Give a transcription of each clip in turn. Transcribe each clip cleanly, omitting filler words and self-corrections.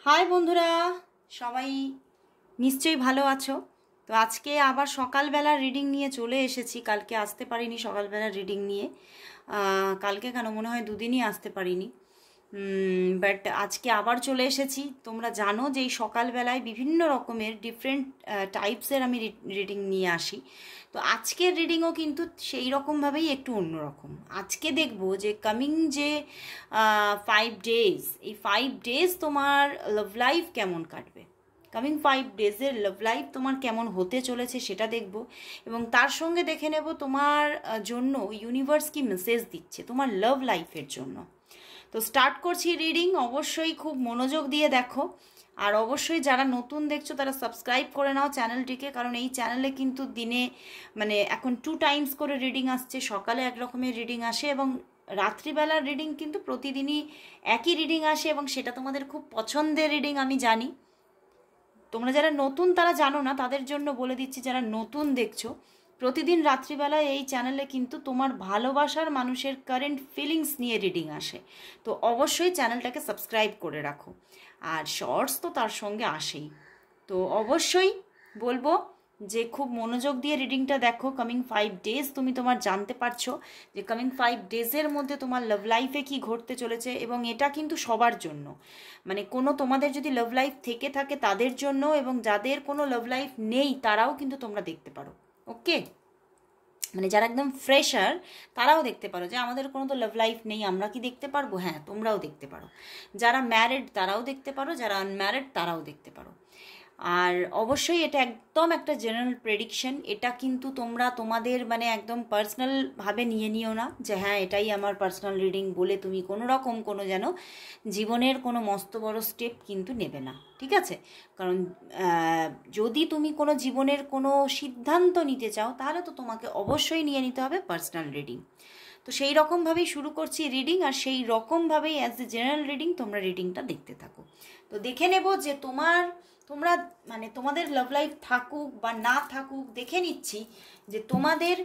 High বন্ধুরা, সবাই নিশ্চয়ই ভালো আছো। তো আজকে আবার সকালবেলার রিডিং নিয়ে চলে এসেছি। কালকে আসতে পারিনি সকালবেলার রিডিং নিয়ে। কালকে কেন মনে হয় দুদিনই আসতে পারিনি, বাট আজকে আবার চলে এসেছি। তোমরা জানো যে এই সকালবেলায় বিভিন্ন রকমের ডিফারেন্ট টাইপসের আমি রিডিং নিয়ে আসি। তো আজকের রিডিংও কিন্তু সেই রকমভাবেই একটু অন্যরকম। আজকে দেখবো যে কামিং যে 5 ডেজ, এই 5 ডেজ তোমার লাভ লাইফ কেমন কাটবে। কামিং 5 ডেজের লাভ লাইফ তোমার কেমন হতে চলেছে সেটা দেখব, এবং তার সঙ্গে দেখে নেব তোমার জন্য ইউনিভার্স কি মেসেজ দিচ্ছে তোমার লাভ লাইফের জন্য। তো স্টার্ট করছি রিডিং। অবশ্যই খুব মনোযোগ দিয়ে দেখো, আর অবশ্যই যারা নতুন দেখছো তারা সাবস্ক্রাইব করে নাও চ্যানেলটিকে, কারণ এই চ্যানেলে কিন্তু দিনে এখন 2 টাইমস করে রিডিং আসছে। সকালে এক রকমের রিডিং আসে এবং রাত্রিবেলার রিডিং কিন্তু প্রতিদিনই একই রিডিং আসে, এবং সেটা তোমাদের খুব পছন্দের রিডিং আমি জানি। তোমরা যারা নতুন তারা জানো না, তাদের জন্য বলে দিচ্ছি যারা নতুন দেখছো, প্রতিদিন রাত্রিবেলায় এই চ্যানেলে কিন্তু তোমার ভালোবাসার মানুষের কারেন্ট ফিলিংস নিয়ে রিডিং আসে। তো অবশ্যই চ্যানেলটাকে সাবস্ক্রাইব করে রাখো, আর শর্টস তো তার সঙ্গে আসেই। তো অবশ্যই বলবো যে খুব মনোযোগ দিয়ে রিডিংটা দেখো। কামিং 5 ডেজ তুমি তোমার জানতে পারছো যে কামিং 5 ডেজের মধ্যে তোমার লাভ লাইফে কি ঘটতে চলেছে, এবং এটা কিন্তু সবার জন্য। কোনো তোমাদের যদি লাভ লাইফ থেকে থাকে তাদের জন্য, এবং যাদের কোনো লাভ লাইফ নেই তারাও কিন্তু তোমরা দেখতে পারো। ওকে, যারা একদম ফ্রেশার তারাও দেখতে পারো যে আমাদের কোনো তো লাভ লাইফ নেই, আমরা কি দেখতে পারবো? হ্যাঁ, তোমরাও দেখতে পারো। যারা ম্যারিড তারাও দেখতে পারো, যারা আনম্যারিড তারাও দেখতে পারো। আর অবশ্যই এটা একদম একটা জেনারেল প্রেডিকশন। এটা কিন্তু তোমরা তোমাদের একদম পার্সোনালভাবে নিয়ে নিও না যে হ্যাঁ এটাই আমার পার্সোনাল রিডিং বলে তুমি কোনো রকম কোনো যেন জীবনের কোনো মস্ত বড় স্টেপ কিন্তু নেবে না, ঠিক আছে? কারণ যদি তুমি কোনো জীবনের কোনো সিদ্ধান্ত নিতে চাও তাহলে তো তোমাকে অবশ্যই নিয়ে নিতে হবে পার্সোনাল রিডিং। তো সেই রকমভাবেই শুরু করছি রিডিং, আর সেই রকমভাবেই অ্যাজ এ জেনারেল রিডিং তোমরা রিডিংটা দেখতে থাকো। তো দেখে নেব যে তোমরা তোমাদের লাভ লাইফ থাকুক বা না থাকুক, দেখে নিচ্ছি যে তোমাদের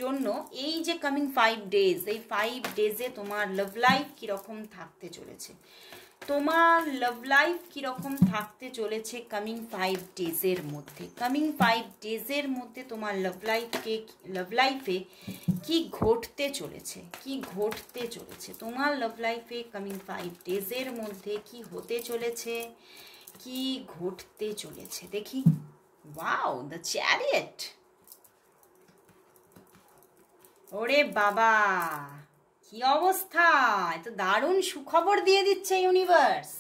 জন্য এই যে কামিং 5 ডেজ, এই 5 ডেজে তোমার লাভ লাইফ কীরকম থাকতে চলেছে। তোমার লাভ লাইফ কীরকম থাকতে চলেছে কামিং 5 ডেজের মধ্যে। কামিং 5 ডেজের মধ্যে তোমার লাভ লাইফে কি ঘটতে চলেছে, কি ঘটতে চলেছে তোমার লাভ লাইফে কামিং 5 ডেজের মধ্যে কি হতে চলেছে, কি ঘটতে চলেছে দেখি। Wow, the chariot. ওরে বাবা, কি অবস্থা! এত দারুণ সুখবর দিয়ে দিচ্ছে ইউনিভার্স।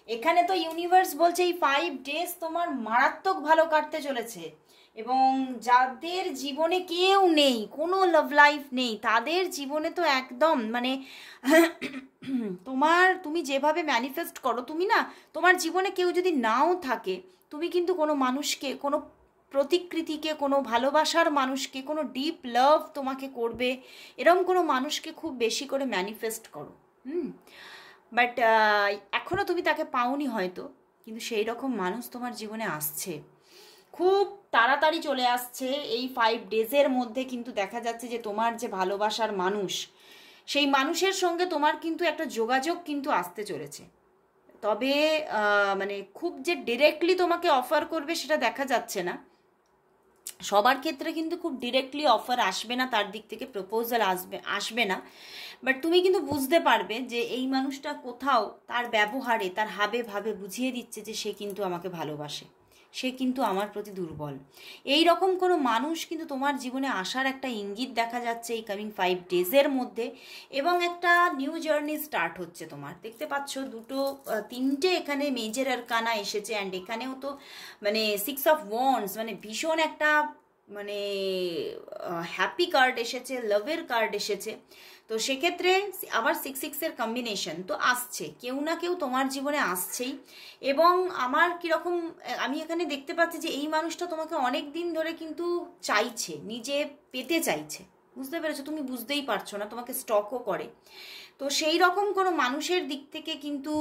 এখানে তো ইউনিভার্স বলছে এই 5 ডেজ তোমার মারাত্মক ভালো কাটতে চলেছে, এবং যাদের জীবনে কেউ নেই, কোনো লাভ লাইফ নেই, তাদের জীবনে তো একদম তুমি যেভাবে ম্যানিফেস্ট করো, তোমার জীবনে কেউ যদি নাও থাকে, তুমি কিন্তু কোনো মানুষকে, কোনো প্রতিকৃতিকে, কোনো ভালোবাসার মানুষকে, কোনো ডিপ লাভ তোমাকে করবে, এরকম কোনো মানুষকে খুব বেশি করে ম্যানিফেস্ট করো। বাট এখনও তুমি তাকে পাওনি হয়তো, কিন্তু সেই রকম মানুষ তোমার জীবনে আসছে, খুব তাড়াতাড়ি চলে আসছে। এই 5 ডেজের মধ্যে কিন্তু দেখা যাচ্ছে যে তোমার যে ভালোবাসার মানুষ, সেই মানুষের সঙ্গে তোমার কিন্তু একটা যোগাযোগ কিন্তু আসতে চলেছে। তবে খুব যে ডিরেক্টলি তোমাকে অফার করবে সেটা দেখা যাচ্ছে না। সবার ক্ষেত্রে কিন্তু খুব ডিরেক্টলি অফার আসবে না, তার দিক থেকে প্রপোজাল আসবে না। বাট তুমি কিন্তু বুঝতে পারবে যে এই মানুষটা কোথাও তার ব্যবহারে, তার হাবে ভাবে বুঝিয়ে দিচ্ছে যে সে কিন্তু আমাকে ভালোবাসে, সে কিন্তু আমার প্রতি দুর্বল। এই রকম কোনো মানুষ কিন্তু তোমার জীবনে আসার একটা ইঙ্গিত দেখা যাচ্ছে এই কামিং 5 ডেজের মধ্যে, এবং একটা নিউ জার্নি স্টার্ট হচ্ছে তোমার। দেখতে পাচ্ছ তিনটে এখানে মেজর আরকানা এসেছে, অ্যান্ড এখানেও তো 6 অফ ওয়ান্ডস, ভীষণ একটা হ্যাপি কার্ড এসেছে, লাভের কার্ড এসেছে। তো সেক্ষেত্রে আবার 6-6-এর কম্বিনেশন তো আসছে, কেউ না কেউ তোমার জীবনে আসছেই। এবং আমার কীরকম, আমি এখানে দেখতে পাচ্ছি যে এই মানুষটা তোমাকে অনেক দিন ধরে কিন্তু চাইছে, নিজে পেতে চাইছে। বুঝতে পেরেছো? তুমি বুঝতেই পারছো না, তোমাকে স্টকও করে। তো সেই রকম কোনো মানুষের দিক থেকে কিন্তু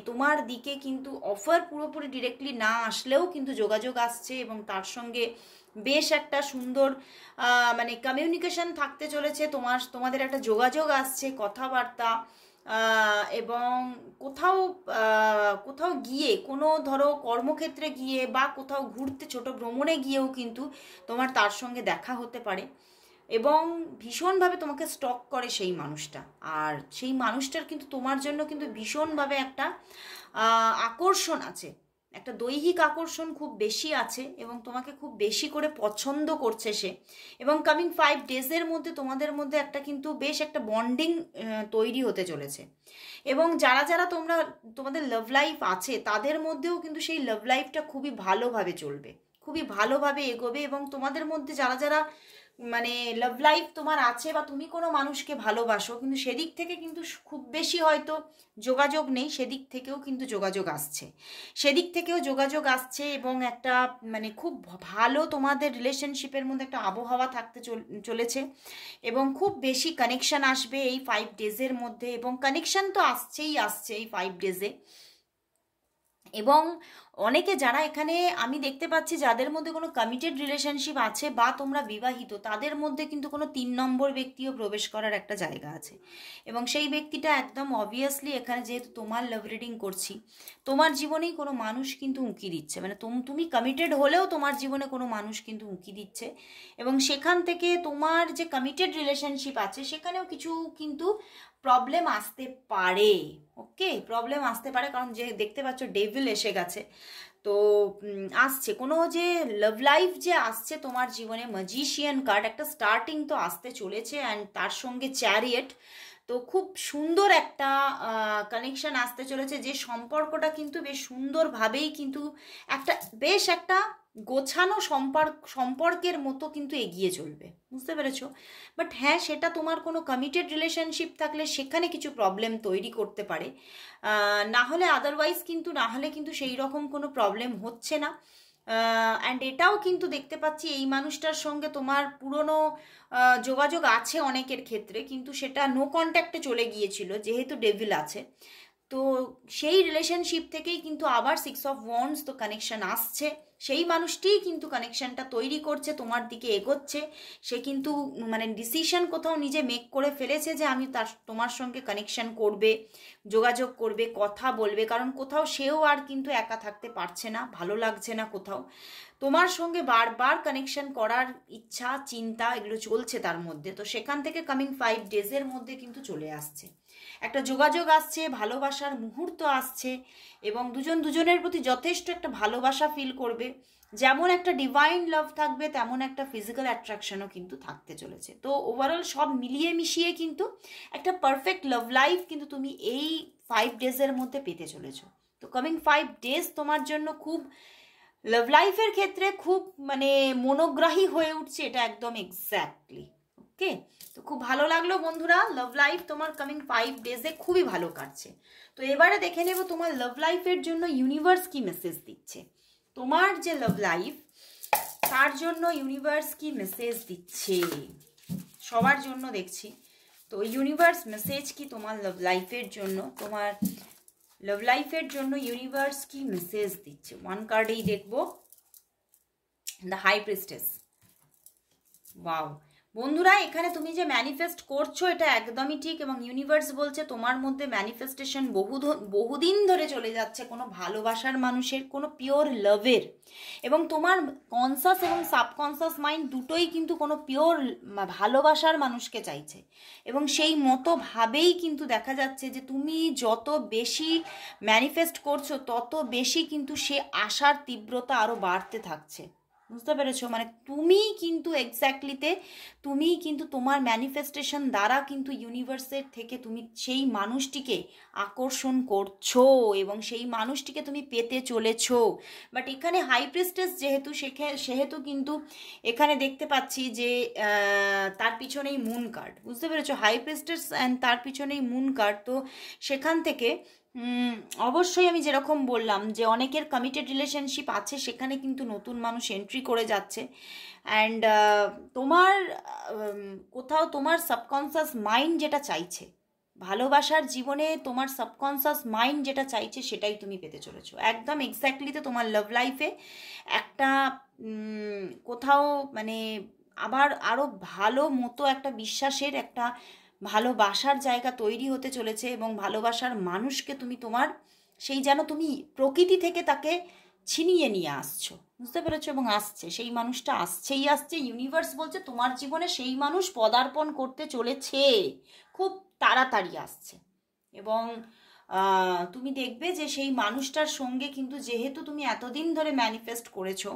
তোমার দিকে কিন্তু অফার পুরোপুরি ডিরেক্টলি না আসলেও কিন্তু যোগাযোগ আসছে, এবং তার সঙ্গে বেশ একটা সুন্দর কমিউনিকেশন থাকতে চলেছে। তোমাদের একটা যোগাযোগ আসছে, কথাবার্তা, এবং কোথাও কোথাও গিয়ে কোনো ধরো কর্মক্ষেত্রে গিয়ে বা কোথাও ঘুরতে ছোট ভ্রমণে গিয়েও কিন্তু তোমার তার সঙ্গে দেখা হতে পারে এবং ভীষণভাবে তোমাকে স্টক করে সেই মানুষটা। আর সেই মানুষটার কিন্তু তোমার জন্য কিন্তু ভীষণভাবে একটা আকর্ষণ আছে, একটা দৈহিক আকর্ষণ খুব বেশি আছে এবং তোমাকে খুব বেশি করে পছন্দ করছে সে। এবং কামিং 5 ডেজের মধ্যে তোমাদের মধ্যে একটা কিন্তু বেশ একটা বন্ডিং তৈরি হতে চলেছে। এবং যারা যারা তোমাদের লাভ লাইফ আছে তাদের মধ্যেও কিন্তু সেই লাভ লাইফটা খুবই ভালোভাবে চলবে, খুবই ভালোভাবে এগোবে। এবং তোমাদের মধ্যে যারা যারা মানে লাভ লাইফ তোমার আছে বা তুমি কোনো মানুষকে ভালোবাসো কিন্তু সেদিক থেকে কিন্তু খুব বেশি হয়তো যোগাযোগ নেই, সেদিক থেকেও কিন্তু যোগাযোগ আসছে, সেদিক থেকেও যোগাযোগ আসছে এবং একটা মানে খুব ভালো তোমাদের রিলেশনশিপের মধ্যে একটা আবহাওয়া থাকতে চলেছে এবং খুব বেশি কানেকশন আসবে এই 5 ডেজের মধ্যে। এবং কানেকশন তো আসছেই আসছে এই 5 ডেজে। এবং অনেকে যারা এখানে আমি দেখতে পাচ্ছি যাদের মধ্যে কোনো কমিটেড রিলেশনশিপ আছে বা তোমরা বিবাহিত, তাদের মধ্যে কিন্তু কোনো 3 নম্বর ব্যক্তিও প্রবেশ করার একটা জায়গা আছে। এবং সেই ব্যক্তিটা একদম অবভিয়াসলি এখানে যেহেতু তোমার লাভ রিডিং করছি, তোমার জীবনেই কোনো মানুষ কিন্তু উঁকি দিচ্ছে, মানে তুমি কমিটেড হলেও তোমার জীবনে কোনো মানুষ কিন্তু উঁকি দিচ্ছে। এবং সেখান থেকে তোমার যে কমিটেড রিলেশনশিপ আছে সেখানেও কিছু কিন্তু প্রবলেম আসতে পারে। ওকে, প্রবলেম আসতে পারে, কারণ যে দেখতে পাচ্ছ ডেভিল এসে গেছে। তো আসছে কোনো যে লাভ লাইফ যে আসছে তোমার জীবনে, ম্যাজিশিয়ান কার্ড একটা স্টার্টিং তো আসতে চলেছে অ্যান্ড তার সঙ্গে চ্যারিয়েট। তো খুব সুন্দর একটা কানেকশন আসতে চলেছে, যে সম্পর্কটা কিন্তু বেশ সুন্দরভাবেই কিন্তু একটা বেশ একটা গোছানো সম্পর্কের মতো কিন্তু এগিয়ে চলবে, বুঝতে পেরেছো? বাট হ্যাঁ, সেটা তোমার কোনো কমিটেড রিলেশনশিপ থাকলে সেখানে কিছু প্রবলেম তৈরি করতে পারে, না হলে আদারওয়াইজ কিন্তু না হলে কিন্তু সেই রকম কোনো প্রবলেম হচ্ছে না। অ্যান্ড এটাও কিন্তু দেখতে পাচ্ছি এই মানুষটার সঙ্গে তোমার পুরনো যোগাযোগ আছে অনেকের ক্ষেত্রে, কিন্তু সেটা নো কন্ট্যাক্টে চলে গিয়েছিল যেহেতু ডেভিল আছে। তো সেই রিলেশনশিপ থেকেই কিন্তু আবার 6 অফ ওয়ান্ডস তো কানেকশন আসছে, সেই মানুষটিই কিন্তু কানেকশনটা তৈরি করছে, তোমার দিকে এগোচ্ছে। সে কিন্তু মানে ডিসিশন কোথাও নিজে মেক করে ফেলেছে যে আমি তোমার সঙ্গে কানেকশন করবে, যোগাযোগ করবে, কথা বলবে, কারণ কোথাও সেও আর কিন্তু একা থাকতে পারছে না, ভালো লাগছে না কোথাও। তোমার সঙ্গে বারবার কানেকশন করার ইচ্ছা চিন্তা এগুলো চলছে তার মধ্যে। তো সেখান থেকে কামিং 5 ডেজের মধ্যে কিন্তু চলে আসছে একটা যোগাযোগ আসছে, ভালোবাসার মুহূর্ত আসছে এবং দুজন দুজনের প্রতি যথেষ্ট একটা ভালোবাসা ফিল করবে। যেমন একটা ডিভাইন লাভ থাকবে তেমন একটা ফিজিক্যাল অ্যাট্রাকশনও কিন্তু থাকতে চলেছে। তো ওভারঅল সব মিলিয়ে মিশিয়ে কিন্তু একটা পারফেক্ট লাভ লাইফ কিন্তু তুমি এই 5 ডেজের মধ্যে পেতে চলেছো। তো কামিং 5 ডেজ তোমার জন্য খুব লাভ লাইফের ক্ষেত্রে খুব মানে মনোগ্রাহী হয়ে উঠছে, এটা একদম এক্স্যাক্টলি ওকে। তো খুব ভালো লাগলো বন্ধুরা, লাভ লাইফ তোমার কামিং 5 ডেজে খুবই ভালো কাটছে। তো এবারে দেখে নেব তোমার লাভ লাইফের জন্য ইউনিভার্স কি মেসেজ দিচ্ছে। তোমার যে লাভ লাইফ তার জন্য ইউনিভার্স কি মেসেজ দিচ্ছে সবার জন্য দেখছি। তো ইউনিভার্স মেসেজ কি তোমার লাভ লাইফের জন্য, তোমার লাভ লাইফের জন্য ইউনিভার্স কি মেসেজ দিচ্ছে। 1 কার্ডেই দেখবো, দ্য হাই প্রিস্টেস। ওয়াও বন্ধুরা, এখানে তুমি যে ম্যানিফেস্ট করছো এটা একদমই ঠিক এবং ইউনিভার্স বলছে তোমার মধ্যে ম্যানিফেস্টেশন বহুদিন ধরে চলে যাচ্ছে কোনো ভালোবাসার মানুষের, কোনো পিওর লাভের। এবং তোমার কনসাস এবং সাবকনসাস মাইন্ড দুটোই কিন্তু কোনো পিওর ভালোবাসার মানুষকে চাইছে এবং সেই মতো ভাবেই কিন্তু দেখা যাচ্ছে যে তুমি যত বেশি ম্যানিফেস্ট করছো তত বেশি কিন্তু সে আশার তীব্রতা আরও বাড়তে থাকছে, বুঝতে পেরেছো? মানে তুমি কিন্তু এক্স্যাক্টলিতে তুমি কিন্তু তোমার ম্যানিফেস্টেশন দ্বারা কিন্তু ইউনিভার্সের থেকে তুমি সেই মানুষটিকে আকর্ষণ করছো এবং সেই মানুষটিকে তুমি পেতে চলেছো। বাট এখানে হাই প্রিস্টেস সেহেতু কিন্তু এখানে দেখতে পাচ্ছি যে তার পিছনেই মুন কার্ড, বুঝতে পেরেছো? হাই প্রিস্টেস অ্যান্ড তার পিছনেই মুন কার্ড। তো সেখান থেকে অবশ্যই আমি যেরকম বললাম যে অনেকের কমিটেড রিলেশনশিপ আছে, সেখানে কিন্তু নতুন মানুষ এন্ট্রি করে যাচ্ছে অ্যান্ড তোমার কোথাও তোমার সাবকনসাস মাইন্ড যেটা চাইছে ভালোবাসার জীবনে, তোমার সাবকনসাস মাইন্ড যেটা চাইছে সেটাই তুমি পেতে চলেছো একদম এক্স্যাক্টলিতে। তোমার লাভ লাইফে একটা কোথাও মানে আবার আরও ভালো মতো একটা বিশ্বাসের একটা ভালোবাসার জায়গা তৈরি হতে চলেছে এবং ভালোবাসার মানুষকে তুমি তোমার সেই যেন তুমি প্রকৃতি থেকে তাকে ছিনিয়ে নিয়ে আসছো, বুঝতে পেরেছো? এবং আসছে, সেই মানুষটা আসছে, ইউনিভার্স বলছে তোমার জীবনে সেই মানুষ পদার্পণ করতে চলেছে, খুব তাড়াতাড়ি আসছে। এবং তুমি দেখবে যে সেই মানুষটার সঙ্গে কিন্তু যেহেতু তুমি এতদিন ধরে ম্যানিফেস্ট করেছো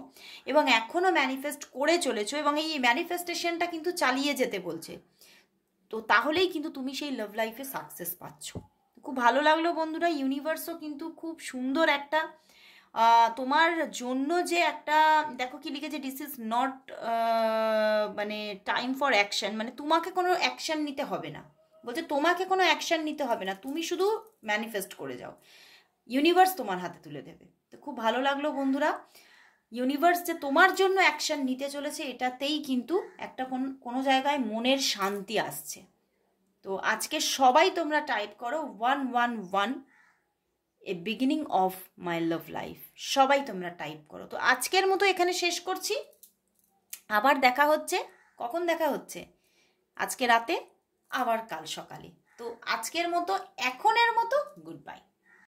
এবং এখনও ম্যানিফেস্ট করে চলেছো এবং এই ম্যানিফেস্টেশনটা কিন্তু চালিয়ে যেতে বলছে, তো তাহলেই কিন্তু তুমি সেই লাভ লাইফে সাকসেস পাচ্ছ। খুব ভালো লাগলো বন্ধুরা, ইউনিভার্সও কিন্তু খুব সুন্দর একটা তোমার জন্য যে একটা, দেখো কি লিখেছে, দিস ইজ নট মানে টাইম ফর অ্যাকশন, মানে তোমাকে কোনো অ্যাকশন নিতে হবে না, বলছে তোমাকে কোনো অ্যাকশন নিতে হবে না, তুমি শুধু ম্যানিফেস্ট করে যাও, ইউনিভার্স তোমার হাতে তুলে দেবে। তো খুব ভালো লাগলো বন্ধুরা, ইউনিভার্স যে তোমার জন্য অ্যাকশন নিতে চলেছে এটাতেই কিন্তু একটা কোনো জায়গায় মনের শান্তি আসছে। তো আজকে সবাই তোমরা টাইপ করো 111 এ beginning of my love life, সবাই তোমরা টাইপ করো। তো আজকের মতো এখানে শেষ করছি, আবার দেখা হচ্ছে, কখন দেখা হচ্ছে? আজকে রাতে, আবার কাল সকালে। তো আজকের মতো, এখনের মতো গুড বাই।